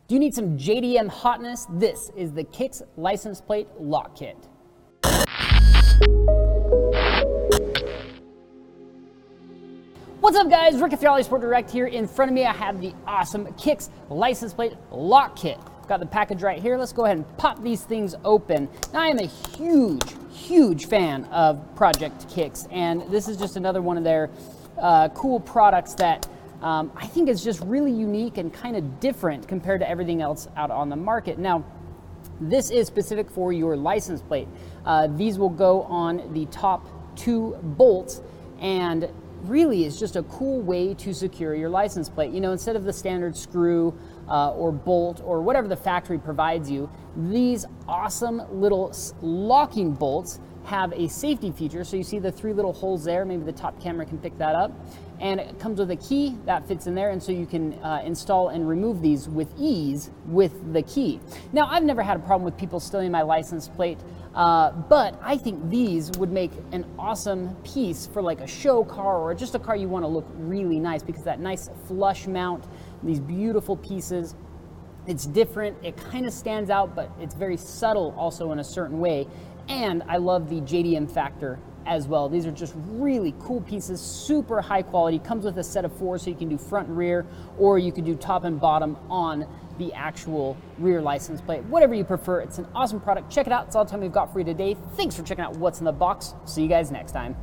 Do you need some JDM hotness? This is the Kics license plate lock kit. What's up guys, Rick with RallySport Direct here. In front of me I have the awesome Kics license plate lock kit. Got the package right here. Let's go ahead and pop these things open. Now I am a huge fan of Project Kics, and this is just another one of their cool products that I think is just really unique and kind of different compared to everything else out on the market. Now, this is specific for your license plate. These will go on the top 2 bolts, and really is just a cool way to secure your license plate. You know, instead of the standard screw or bolt or whatever the factory provides you, these awesome little locking bolts have a safety feature. So you see the 3 little holes there, maybe the top camera can pick that up. And it comes with a key that fits in there, and so you can install and remove these with ease with the key. Now, I've never had a problem with people stealing my license plate, but I think these would make an awesome piece for like a show car or just a car you want to look really nice, because that nice flush mount, these beautiful pieces, it's different, it kind of stands out, but it's very subtle also in a certain way. And I love the JDM factor as well. These are just really cool pieces, super high quality. Comes with a set of 4, so you can do front and rear, or you can do top and bottom on the actual rear license plate. Whatever you prefer, it's an awesome product. Check it out. It's all the time we've got for you today. Thanks for checking out what's in the box. See you guys next time.